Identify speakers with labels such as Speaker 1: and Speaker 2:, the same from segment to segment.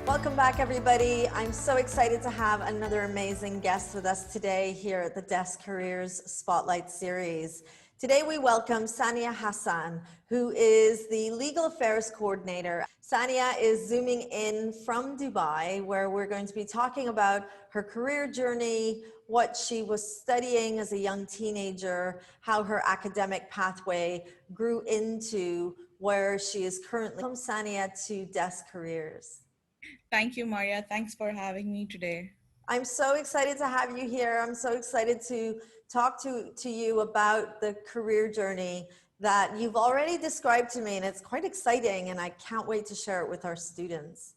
Speaker 1: Welcome back, everybody. I'm so excited to have another amazing guest with us today here at the Desk Careers Spotlight Series. Today we welcome Saniyah Hussain, who is the Legal Affairs Coordinator. Saniyah is zooming in from Dubai, where we're going to be talking about her career journey, what she was studying as a young teenager, how her academic pathway grew into where she is currently. Welcome, Saniyah, to Desk Careers.
Speaker 2: Thank you, Maria. Thanks for having me today.
Speaker 1: I'm so excited to have you here. I'm so excited to talk to you about the career journey that you've already described to me, and it's quite exciting, and I can't wait to share it with our students.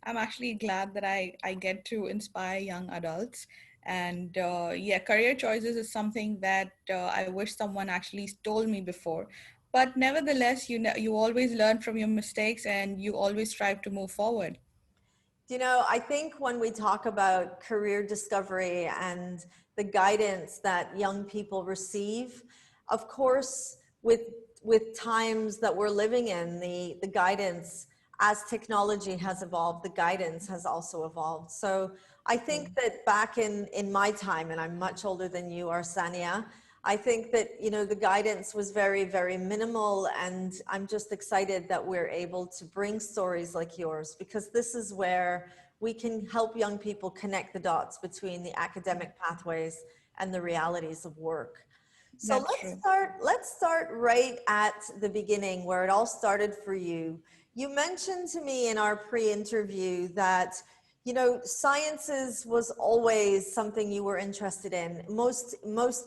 Speaker 2: I'm actually glad that I get to inspire young adults. And yeah, career choices is something that I wish someone actually told me before. But nevertheless, you always learn from your mistakes and you always strive to move forward.
Speaker 1: You know, I think when we talk about career discovery and the guidance that young people receive, of course, with times that we're living in, the guidance as technology has evolved, the guidance has also evolved. So I think that back in my time, and I'm much older than you are, Saniyah, I think that, you know, the guidance was very, very minimal, and I'm just excited that we're able to bring stories like yours, because this is where we can help young people connect the dots between the academic pathways and the realities of work. So
Speaker 2: That's true.
Speaker 1: let's start right at the beginning, where it all started for you. You mentioned to me in our pre-interview that, you know, sciences was always something you were interested in. Most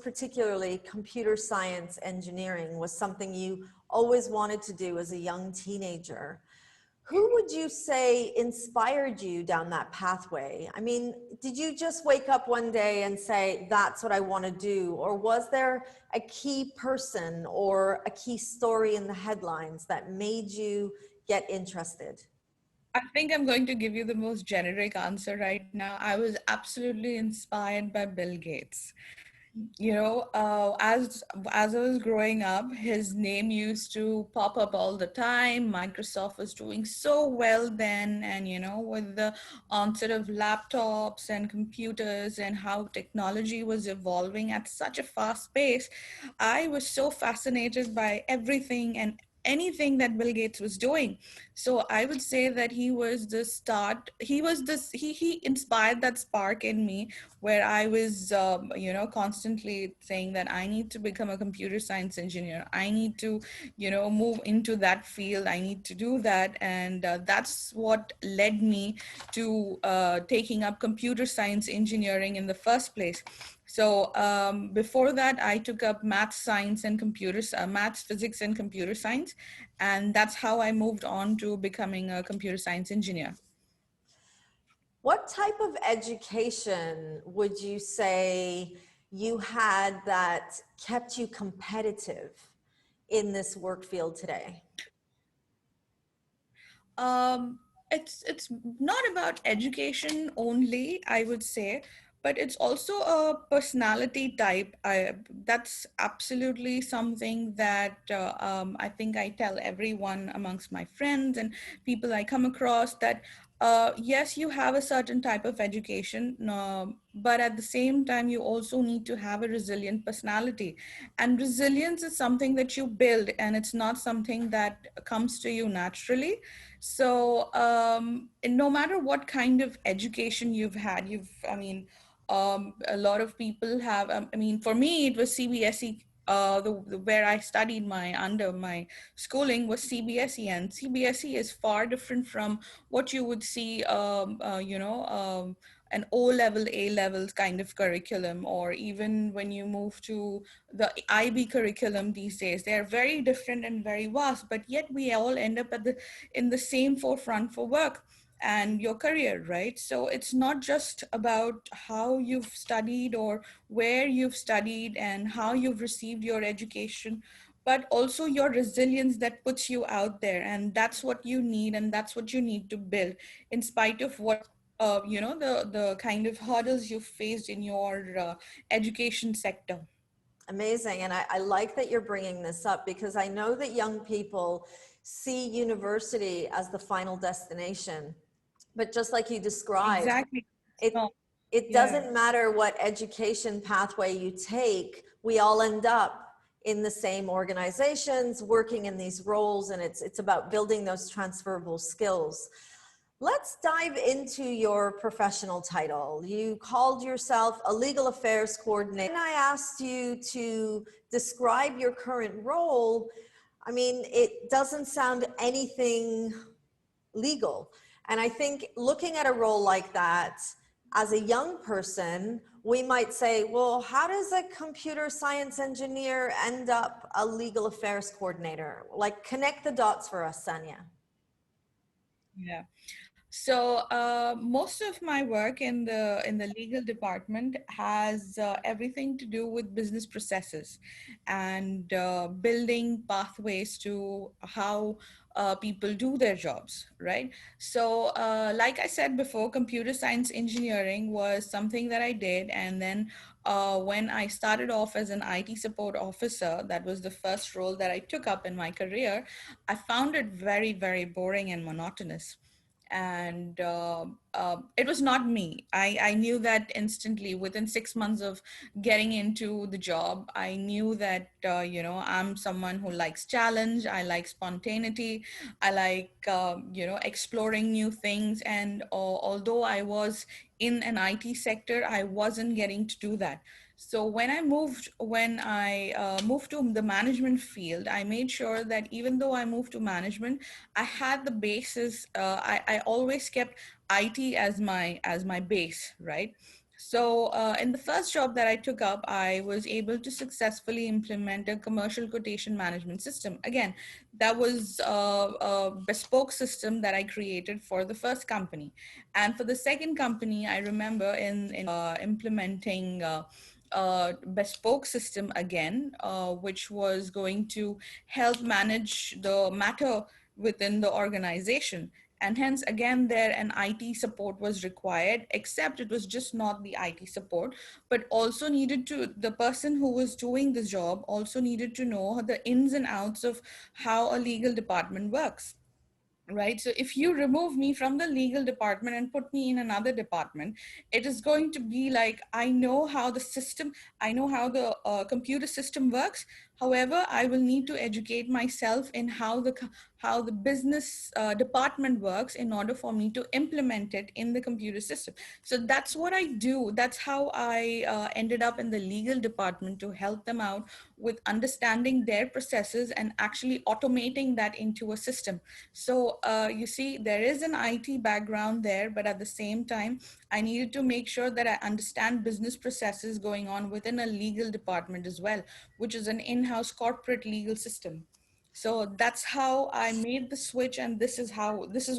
Speaker 1: particularly computer science engineering was something you always wanted to do as a young teenager. Who would you say inspired you down that pathway? I mean, did you just wake up one day and say, that's what I want to do? Or was there a key person or a key story in the headlines that made you get interested?
Speaker 2: I think I'm going to give you the most generic answer right now. I was absolutely inspired by Bill Gates. As I was growing up, his name used to pop up all the time. Microsoft was doing so well then, and with the onset of laptops and computers and how technology was evolving at such a fast pace, I was so fascinated by everything and anything that Bill Gates was doing. So I would say that he was the start. He was this. He inspired that spark in me, where I was, constantly saying that I need to become a computer science engineer. I need to, move into that field. I need to do that. And that's what led me to taking up computer science engineering in the first place. So before that, I took up math, science, and maths, physics, and computer science. And that's how I moved on to becoming a computer science engineer.
Speaker 1: What type of education would you say you had that kept you competitive in this work field today?
Speaker 2: Um, it's not about education only, I would say, but it's also a personality type. That's absolutely something that I think I tell everyone amongst my friends and people I come across, that yes, you have a certain type of education, but at the same time, you also need to have a resilient personality. And resilience is something that you build, and it's not something that comes to you naturally. So, and no matter what kind of education you've had, a lot of people have. I mean, for me, it was CBSE. Where I studied my schooling was CBSE, and CBSE is far different from what you would see, an O level, A levels kind of curriculum, or even when you move to the IB curriculum these days. They are very different and very vast, but yet we all end up in the same forefront for work and your career, right? So it's not just about how you've studied or where you've studied and how you've received your education, but also your resilience that puts you out there. And that's what you need, and that's what you need to build in spite of what the kind of hurdles you've faced in your education sector.
Speaker 1: Amazing. And I like that you're bringing this up, because I know that young people see university as the final destination. But just like you described,
Speaker 2: Exactly.
Speaker 1: it
Speaker 2: No.
Speaker 1: it
Speaker 2: Yeah.
Speaker 1: doesn't matter what education pathway you take, we all end up in the same organizations working in these roles, and it's about building those transferable skills. Let's dive into your professional title. You called yourself a legal affairs coordinator. And I asked you to describe your current role. I mean, it doesn't sound anything legal. And I think looking at a role like that as a young person, we might say, well, how does a computer science engineer end up a legal affairs coordinator? Like, connect the dots for us, Saniyah.
Speaker 2: Yeah. So most of my work in the legal department has everything to do with business processes and building pathways to how people do their jobs, right? So like I said before, computer science engineering was something that I did, and then when I started off as an IT support officer, that was the first role that I took up in my career. I found it very, very boring and monotonous, and it was not me. I knew that instantly within 6 months of getting into the job. I knew that I'm someone who likes challenge. I like spontaneity. I like exploring new things, and although I was in an IT sector, I wasn't getting to do that. So when I moved to the management field, I made sure that even though I moved to management, I had the basis. I always kept IT as my base, right? So in the first job that I took up, I was able to successfully implement a commercial quotation management system. Again, that was a bespoke system that I created for the first company, and for the second company, I remember in implementing. Bespoke system again, which was going to help manage the matter within the organization. And hence, again, there an IT support was required, except it was just not the IT support, but also needed to, the person who was doing the job also needed to know the ins and outs of how a legal department works, right? So if you remove me from the legal department and put me in another department, it is going to be like, I know how the system, I know how the computer system works. However, I will need to educate myself in how the business department works in order for me to implement it in the computer system. So that's what I do. That's how I ended up in the legal department, to help them out with understanding their processes and actually automating that into a system. So you see, there is an IT background there, but at the same time, I needed to make sure that I understand business processes going on within a legal department as well, which is an in-house corporate legal system. So that's how I made the switch, and this is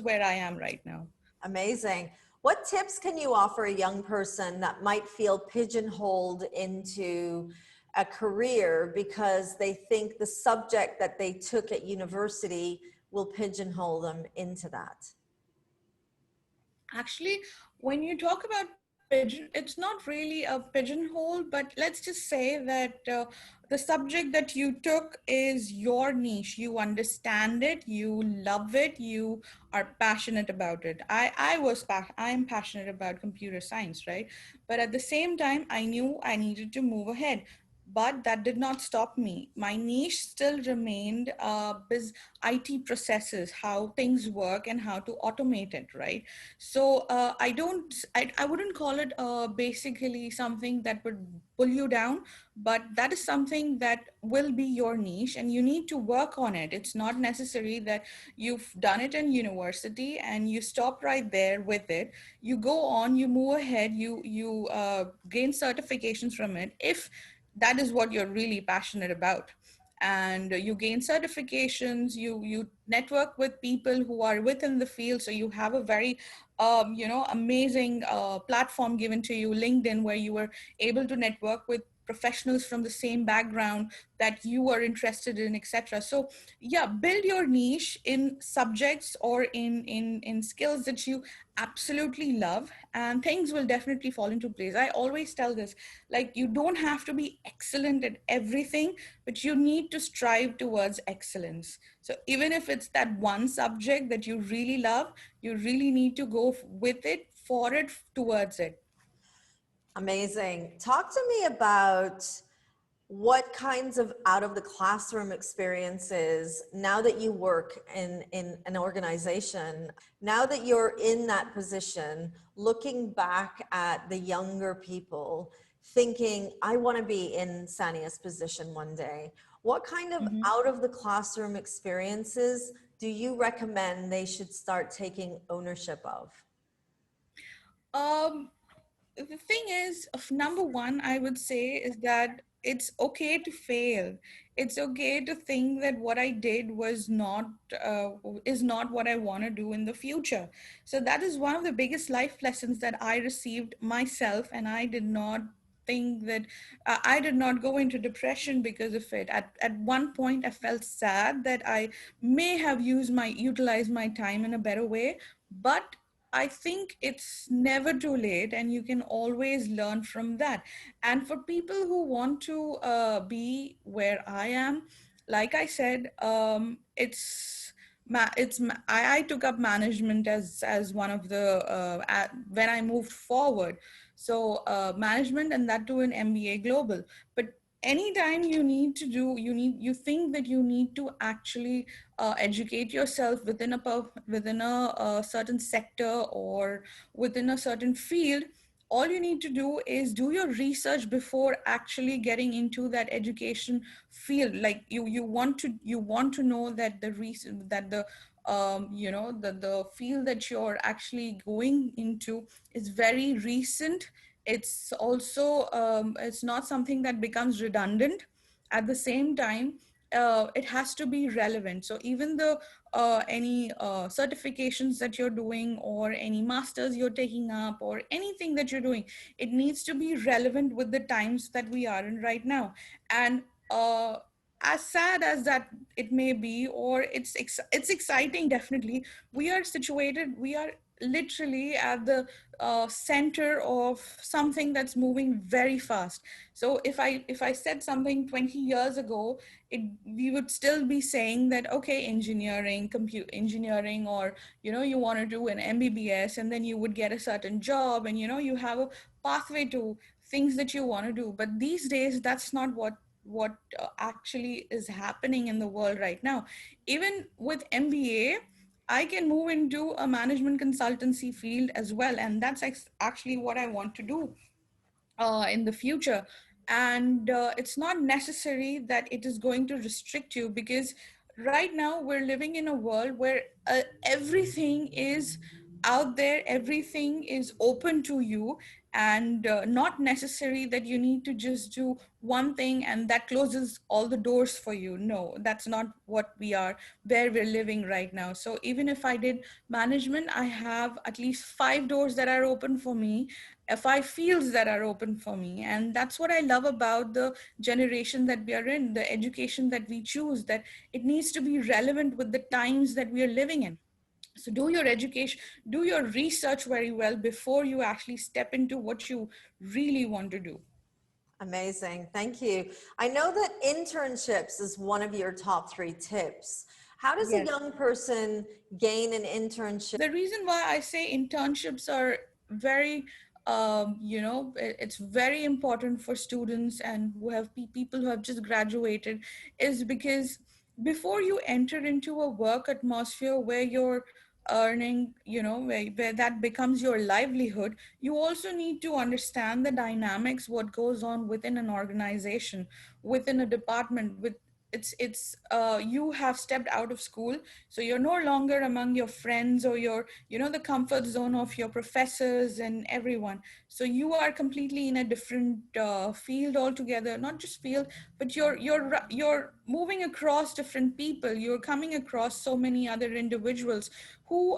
Speaker 2: where I am right now.
Speaker 1: Amazing. What tips can you offer a young person that might feel pigeonholed into a career because they think the subject that they took at university will pigeonhole them into that?
Speaker 2: Actually, when you talk about pigeon, it's not really a pigeonhole, but let's just say that the subject that you took is your niche. You understand it, you love it, you are passionate about it. I am passionate about computer science, right? But at the same time, I knew I needed to move ahead. But that did not stop me. My niche still remained IT processes, how things work and how to automate it, right? So I wouldn't call it basically something that would pull you down, but that is something that will be your niche and you need to work on it. It's not necessary that you've done it in university and you stop right there with it. You go on, you move ahead, you gain certifications from it if that is what you're really passionate about, and you gain certifications, you network with people who are within the field, so you have a very amazing platform given to you, LinkedIn, where you were able to network with professionals from the same background that you are interested in, etc. So yeah, build your niche in subjects or in skills that you absolutely love, and things will definitely fall into place. I always tell this, like, you don't have to be excellent at everything, but you need to strive towards excellence. So even if it's that one subject that you really love, you really need to go with it, for it, towards it.
Speaker 1: Amazing. Talk to me about what kinds of out of the classroom experiences, now that you work in an organization, now that you're in that position, looking back at the younger people, thinking, I want to be in Saniyah's position one day. What kind of out of the classroom experiences do you recommend they should start taking ownership of?
Speaker 2: Um, the thing is, of number one, I would say is that it's okay to fail. It's okay to think that what I did was not uh, is not what I want to do in the future. So that is one of the biggest life lessons that I received myself, and I did not think that I did not go into depression because of it. At one point, I felt sad that I may have utilized my time in a better way, but I think it's never too late, and you can always learn from that. And for people who want to be where I am, like I said, I took up management as one of the when I moved forward. So management, and that too in MBA Global. But anytime you think that you need to actually educate yourself within a certain sector or within a certain field, all you need to do is do your research before actually getting into that education field. Like you want to know that the reason that the the field that you're actually going into is very recent. It's also it's not something that becomes redundant. At the same time, it has to be relevant. So even the any certifications that you're doing, or any masters you're taking up, or anything that you're doing, it needs to be relevant with the times that we are in right now. And as sad as that it may be, or it's exciting, definitely. We are literally at the center of something that's moving very fast. So if I said something 20 years ago, we would still be saying that, okay, engineering, compute engineering, or you want to do an MBBS, and then you would get a certain job, and you have a pathway to things that you want to do. But these days, that's not what actually is happening in the world right now. Even with MBA, I can move into a management consultancy field as well, and that's actually what I want to do in the future. And it's not necessary that it is going to restrict you, because right now we're living in a world where everything is out there, everything is open to you, and not necessary that you need to just do one thing and that closes all the doors for you. No, that's not what we are, where we're living right now. So even if I did management, I have at least 5 doors that are open for me, 5 fields that are open for me. And that's what I love about the generation that we are in, the education that we choose, that it needs to be relevant with the times that we are living in. So do your education, do your research very well before you actually step into what you really want to do.
Speaker 1: Amazing. Thank you. I know that internships is one of your top three tips. How does a
Speaker 2: Yes.
Speaker 1: young person gain an internship?
Speaker 2: The reason why I say internships are very, it's very important for students and who have people who have just graduated, is because before you enter into a work atmosphere where you're earning, where that becomes your livelihood, you also need to understand the dynamics, what goes on within an organization, within a department. With it's you have stepped out of school, so you're no longer among your friends or your the comfort zone of your professors and everyone. So you are completely in a different field altogether. Not just field, but you're moving across different people, you're coming across so many other individuals who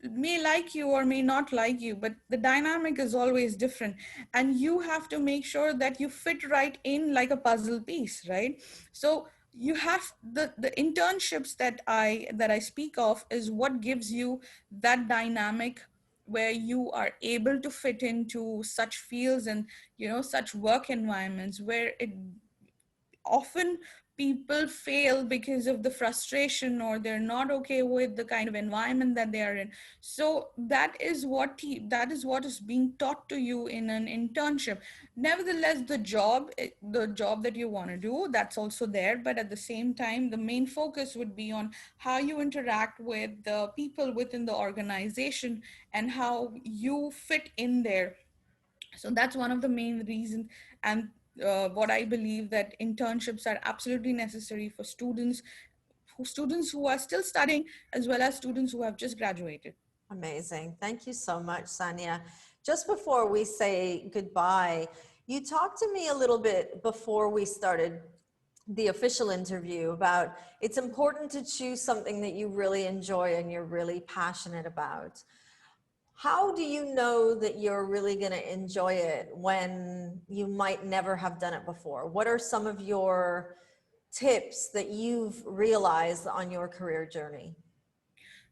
Speaker 2: may like you or may not like you, but the dynamic is always different, and you have to make sure that you fit right in like a puzzle piece, right? So you have the internships that I speak of is what gives you that dynamic where you are able to fit into such fields and such work environments where it often people fail because of the frustration, or they're not okay with the kind of environment that they are in. So that is what is being taught to you in an internship. Nevertheless, the job that you want to do, that's also there, but at the same time the main focus would be on how you interact with the people within the organization and how you fit in there. So that's one of the main reasons. And what I believe, that internships are absolutely necessary for students who are still studying, as well as students who have just graduated.
Speaker 1: Amazing. Thank you so much, Saniyah. Just before we say goodbye, you talked to me a little bit before we started the official interview about it's important to choose something that you really enjoy and you're really passionate about. How do you know that you're really going to enjoy it when you might never have done it before? What are some of your tips that you've realized on your career journey?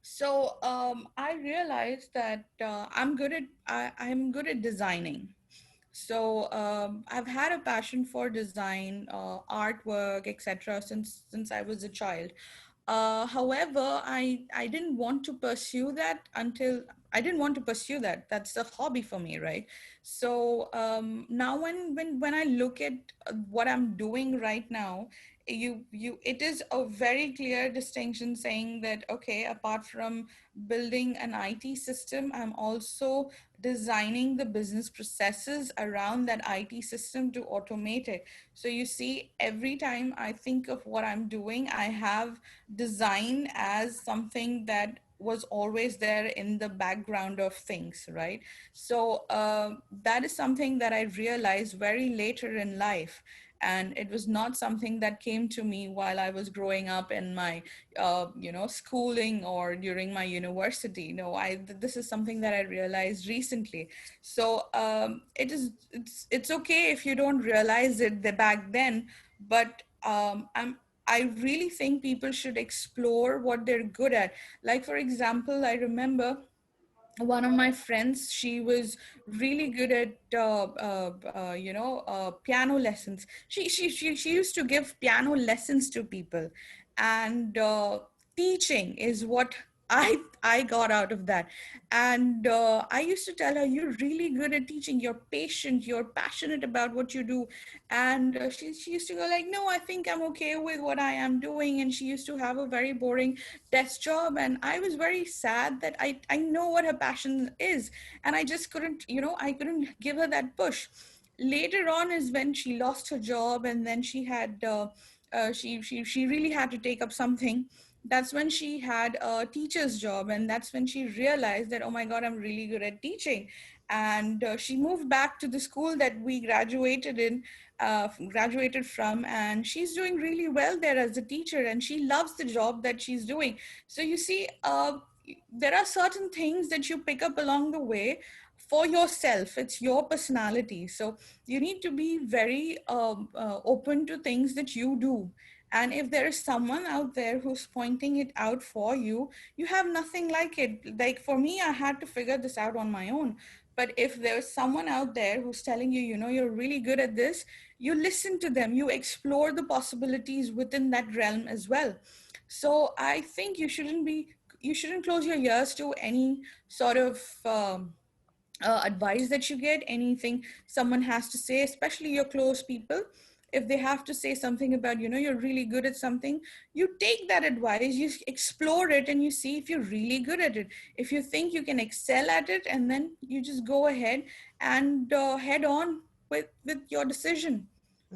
Speaker 2: So I realized that I'm good at designing. So I've had a passion for design, artwork, etc. since I was a child. However, I didn't want to pursue that until I didn't want to pursue that. That's a hobby for me, right? So now when I look at what I'm doing right now, it is a very clear distinction saying that, okay, apart from building an IT system, I'm also designing the business processes around that IT system to automate it. So you see, every time I think of what I'm doing, I have design as something that was always there in the background of things, right? So that is something that I realized very later in life. And it was not something that came to me while I was growing up in my schooling or during my university. No, this is something that I realized recently. So it's okay if you don't realize it back then, but I really think people should explore what they're good at. Like, for example, I remember one of my friends, she was really good at piano lessons. She used to give piano lessons to people, and teaching is what I got out of that. And I used to tell her, you're really good at teaching, you're patient, you're passionate about what you do. And she used to go like, no, I think I'm okay with what I am doing. And she used to have a very boring desk job, and I was very sad that I know what her passion is, and I just couldn't, I couldn't give her that push. Later on is when she lost her job, and then she had she really had to take up something. That's when she had a teacher's job, and that's when she realized that, oh my god, I'm really good at teaching. And she moved back to the school that we graduated from, and she's doing really well there as a teacher, and she loves the job that she's doing. So you see, there are certain things that you pick up along the way for yourself. It's your personality, so you need to be very open to things that you do. And if there is someone out there who's pointing it out for you, you have nothing like it. Like for me, I had to figure this out on my own. But if there's someone out there who's telling you, you're really good at this, you listen to them, you explore the possibilities within that realm as well. So I think you shouldn't close your ears to any sort of advice that you get, anything someone has to say, especially your close people. If they have to say something about, you're really good at something, you take that advice, you explore it, and you see if you're really good at it. If you think you can excel at it, and then you just go ahead and head on with your decision.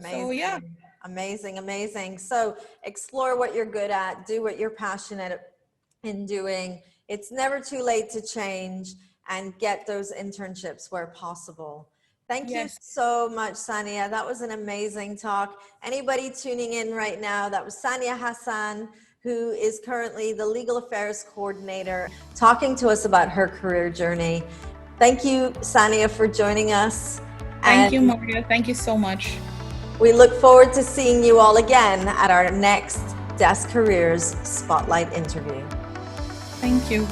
Speaker 2: So yeah.
Speaker 1: Amazing, amazing, amazing. So explore what you're good at, do what you're passionate in doing. It's never too late to change and get those internships where possible. Thank you
Speaker 2: Yes.
Speaker 1: so much, Saniyah. That was an amazing talk. Anybody tuning in right now, that was Saniyah Hussain, who is currently the Legal Affairs Coordinator, talking to us about her career journey. Thank you, Saniyah, for joining us.
Speaker 2: Thank you,
Speaker 1: And
Speaker 2: Maria. Thank you so much.
Speaker 1: we look forward to seeing you all again at our next Desk Careers Spotlight interview.
Speaker 2: Thank you.